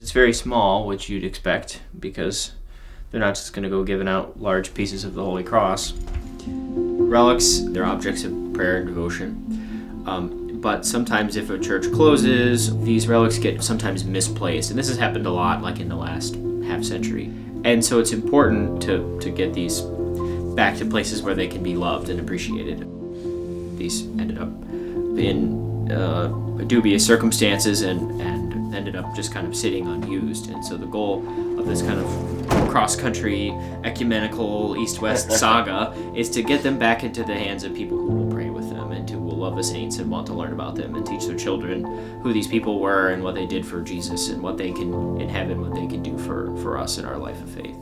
It's very small, which you'd expect, because they're not just going to go giving out large pieces of the Holy Cross. Relics, they're objects of prayer and devotion. But sometimes if a church closes, these relics get sometimes misplaced. And this has happened a lot, like in the last half century. And so it's important to get these back to places where they can be loved and appreciated. These ended up in dubious circumstances and ended up just kind of sitting unused. And so the goal of this kind of cross-country ecumenical east-west saga is to get them back into the hands of people who will pray with them and who will love the saints and want to learn about them and teach their children who these people were and what they did for Jesus and what they can in heaven, what they can do for us in our life of faith.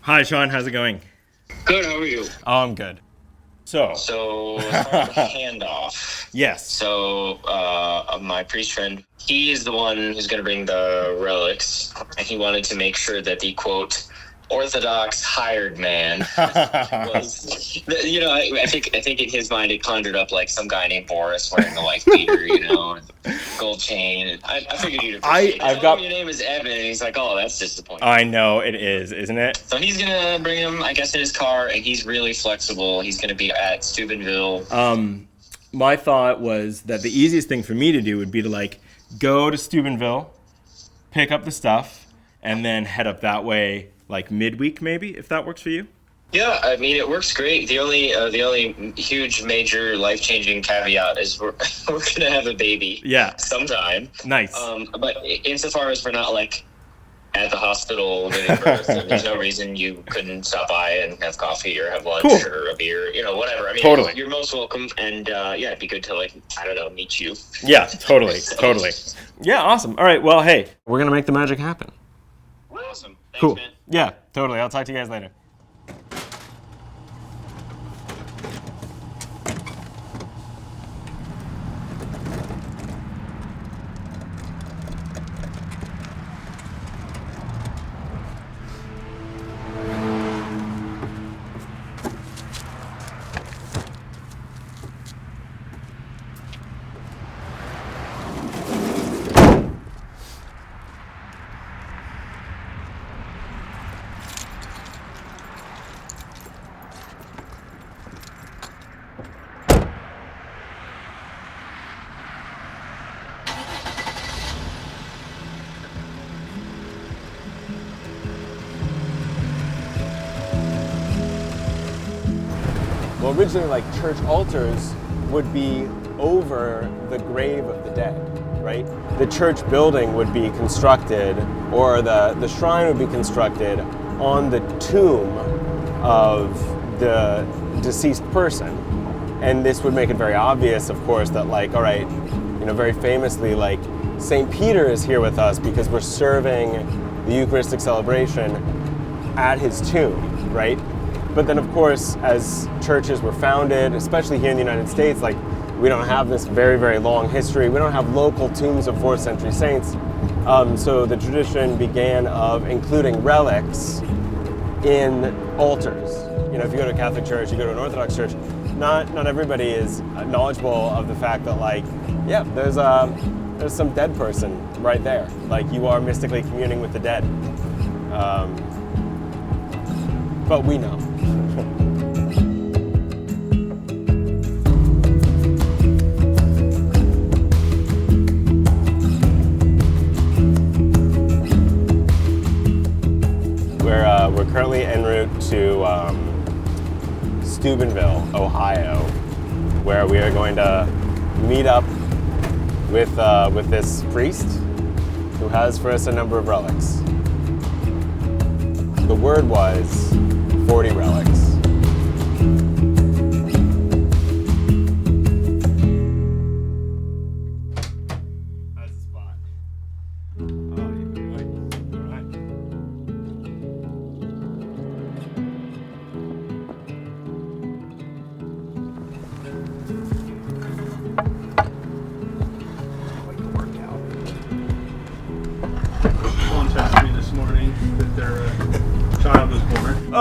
Hi, Sean. How's it going? Good. How are you? Oh, I'm good. So as far as the handoff. Yes. So, my priest friend, he is the one who's going to bring the relics, and he wanted to make sure that the quote Orthodox hired man was, I think in his mind it conjured up like some guy named Boris wearing a wife beater, gold chain. I figured you'd appreciate it. Your name is Evan, and he's like, oh, that's disappointing. I know it is, isn't it? So he's gonna bring him, I guess, in his car, and he's really flexible. He's gonna be at Steubenville. My thought was that the easiest thing for me to do would be to go to Steubenville, pick up the stuff, and then head up that way. Like midweek, maybe, if that works for you. Yeah, I mean, it works great. The only huge, major, life-changing caveat is we're gonna have a baby. Yeah. Sometime. Nice. But insofar as we're not at the hospital giving birth, and there's no reason you couldn't stop by and have coffee or have lunch or a beer, whatever. I mean, totally. You're most welcome, and it'd be good to meet you. Yeah, totally, totally. Yeah, awesome. All right, well, hey, we're gonna make the magic happen. Awesome. Thanks, cool. Man. Yeah, totally. I'll talk to you guys later. Well, originally, church altars would be over the grave of the dead, right? The church building would be constructed, or the shrine would be constructed on the tomb of the deceased person. And this would make it very obvious, of course, that all right, very famously, St. Peter is here with us because we're serving the Eucharistic celebration at his tomb, right? But then, of course, as churches were founded, especially here in the United States, we don't have this very, very long history. We don't have local tombs of 4th century saints. So the tradition began of including relics in altars. If you go to a Catholic church, you go to an Orthodox church, not everybody is knowledgeable of the fact that, there's some dead person right there. You are mystically communing with the dead. But we know. We're currently en route to Steubenville, Ohio, where we are going to meet up with this priest who has for us a number of relics. The word was 40 relics. That's the spot.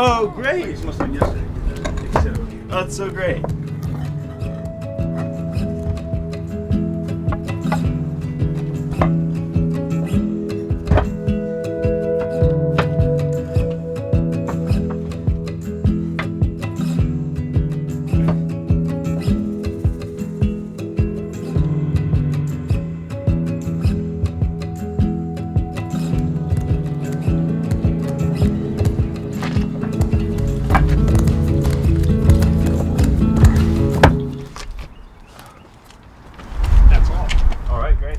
Oh, great. This must have been yesterday. They said it was here. That's so great. That's all. All right, great.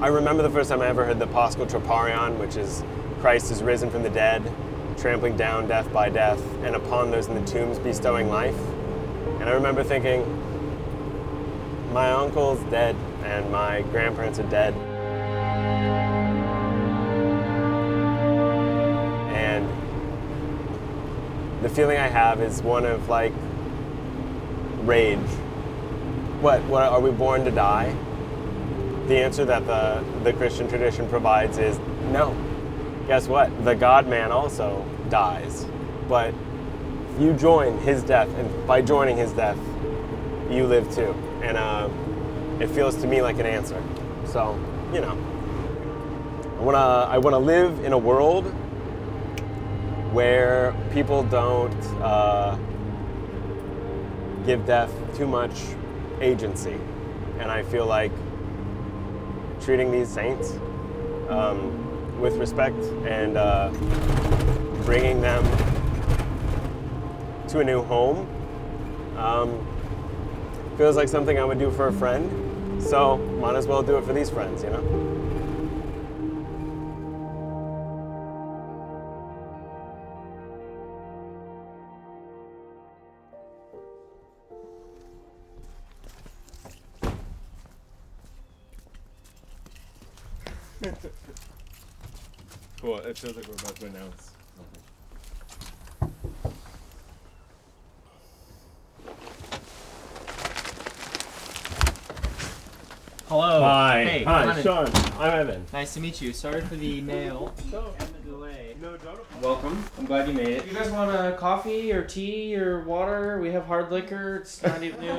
I remember the first time I ever heard the Paschal Troparion, which is Christ is risen from the dead, trampling down death by death, and upon those in the tombs bestowing life. And I remember thinking, my uncle's dead and my grandparents are dead. And the feeling I have is one of like rage. What are we born to die? The answer that the Christian tradition provides is no. Guess what? The God-man also dies. But you join his death, and by joining his death, you live too. And it feels to me like an answer. So, you know, I wanna live in a world where people don't give death too much agency. And I feel like treating these saints with respect and bringing them to a new home feels like something I would do for a friend, so might as well do it for these friends, you know? Cool, it feels like we're about to announce. Hello. Hi. Hey, come on Hi, in. Sean. I'm Evan. Nice to meet you. Sorry for the mail. No, And the delay. no, don't. Welcome. I'm glad you made it. You guys want a coffee or tea or water? We have hard liquor. It's not even noon.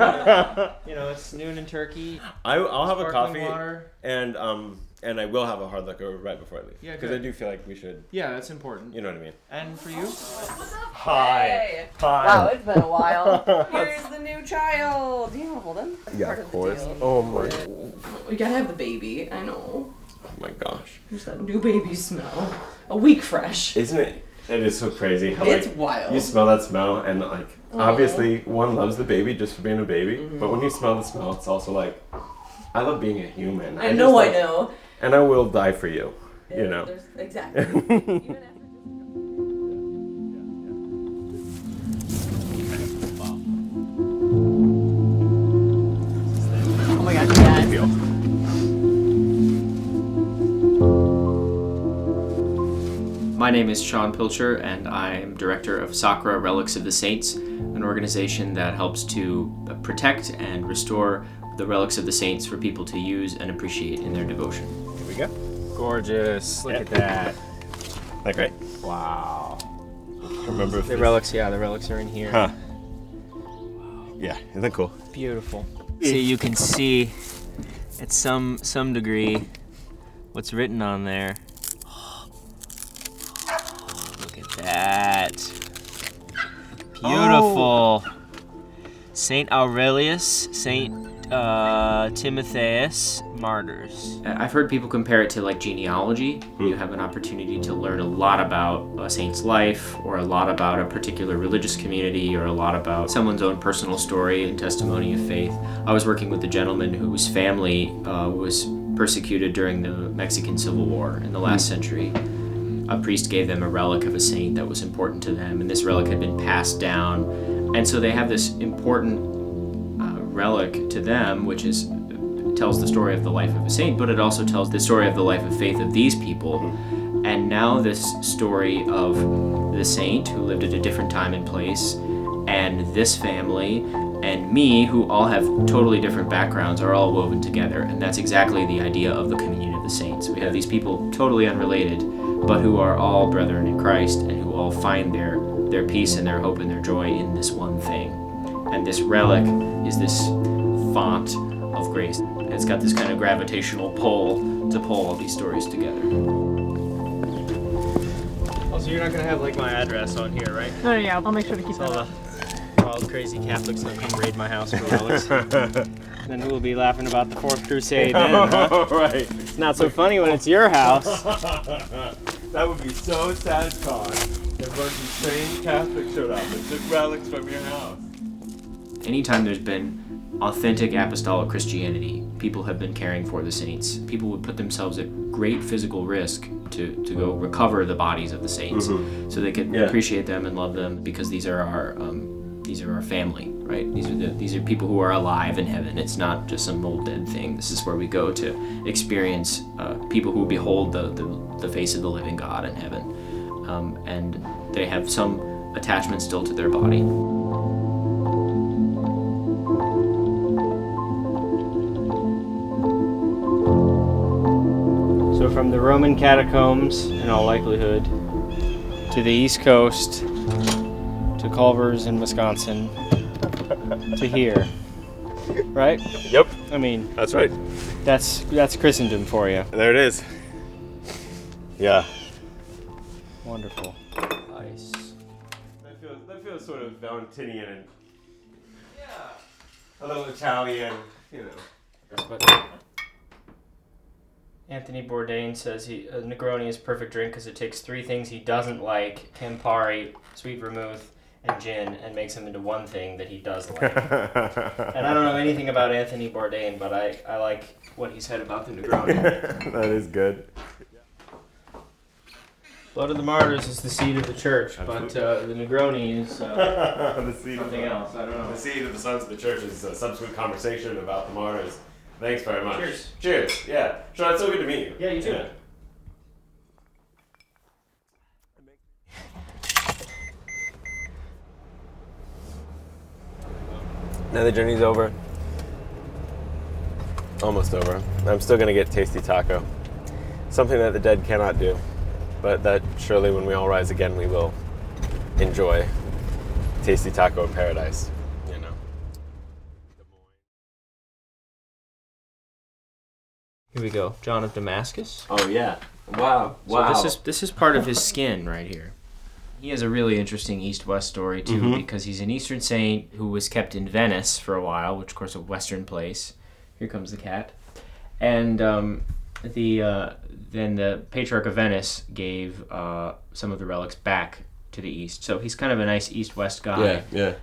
You know, it's noon in Turkey. I'll have a Sparkling coffee water. and I will have a hard liquor right before I leave. Yeah, because good. I do feel like we should. Yeah, that's important. You know what I mean? And for you? Hi. Hey. Hi. Wow, it's been a while. Here's the new child. Do you want to hold him? Yeah, Part of the course. deal. Oh my. We gotta have the baby. I know. Oh my gosh. There's that new baby smell. A week fresh. Isn't it? It is so crazy how It's like wild. you smell that smell and like Aw. obviously one loves the baby just for being a baby, but when you smell the smell, it's also like I love being a human. I know, just, I like, know. And I will die for you. You know. There's, exactly. Even after oh my gosh, yes. My name is Sean Pilcher, and I'm director of Sacra, Relics of the Saints, an organization that helps to protect and restore the relics of the saints for people to use and appreciate in their devotion. Here we go. Gorgeous. Look Yeah. at that. That great? Wow. Remember if The relics, yeah, the relics are in here. Huh. Yeah, isn't that cool? Beautiful. See, you can see at some degree what's written on there. Look at that. Beautiful. Saint Aurelius, Saint Timotheus, martyrs. I've heard people compare it to like genealogy. You have an opportunity to learn a lot about a saint's life, or a lot about a particular religious community, or a lot about someone's own personal story and testimony of faith. I was working with a gentleman whose family was persecuted during the Mexican Civil War in the last century. A priest gave them a relic of a saint that was important to them, and this relic had been passed down. And so they have this important relic to them, which tells the story of the life of a saint, but it also tells the story of the life of faith of these people. And now this story of the saint who lived at a different time and place, and this family, and me, who all have totally different backgrounds, are all woven together. And that's exactly the idea of the communion of the saints. We have these people totally unrelated, but who are all brethren in Christ, and who all find their peace and their hope and their joy in this one thing. And this relic is this font of grace. It's got this kind of gravitational pull to pull all these stories together. Oh, so you're not gonna have like my address on here, right? No, yeah, I'll make sure to keep All that. the wild, crazy Catholics don't come raid my house for relics. Then we'll be laughing about the Fourth Crusade then, huh? Right. It's not so funny when it's your house. That would be so sad, Con. If a bunch of strange Catholics showed up and took relics from your house. Anytime there's been authentic apostolic Christianity, people have been caring for the saints. People would put themselves at great physical risk to go recover the bodies of the saints, so they could appreciate them and love them, because these are our family, right? These are people who are alive in heaven. It's not just some old dead thing. This is where we go to experience people who behold the face of the living God in heaven, and they have some attachment still to their body. So from the Roman catacombs, in all likelihood, to the East Coast, to Culver's in Wisconsin, to here, right? Yep, I mean, that's right. that's Christendom for you. There it is. Yeah. Wonderful. Nice. That feels sort of Valentinian and a little Italian, you know. But Anthony Bourdain says a Negroni is a perfect drink because it takes three things he doesn't like: Campari, sweet vermouth, and gin, and makes them into one thing that he does like. And I don't know anything about Anthony Bourdain, but I like what he said about the Negroni. That is good. Blood of the Martyrs is the seed of the church, but the Negroni is The seed something else. I don't know. The seed of the sons of the church is a subsequent conversation about the martyrs. Thanks very much. Cheers. Cheers. Yeah. Sean, it's so good to meet you. Yeah, you too. Yeah. Now the journey's over. Almost over. I'm still gonna get tasty taco. Something that the dead cannot do, but that surely when we all rise again we will enjoy tasty taco in paradise, you know. Here we go. John of Damascus. Oh yeah. Wow. So this is part of his skin right here. He has a really interesting East-West story too, because he's an Eastern saint who was kept in Venice for a while, which of course is a Western place. Here comes the cat, and then the Patriarch of Venice gave some of the relics back to the East. So he's kind of a nice East-West guy. Yeah.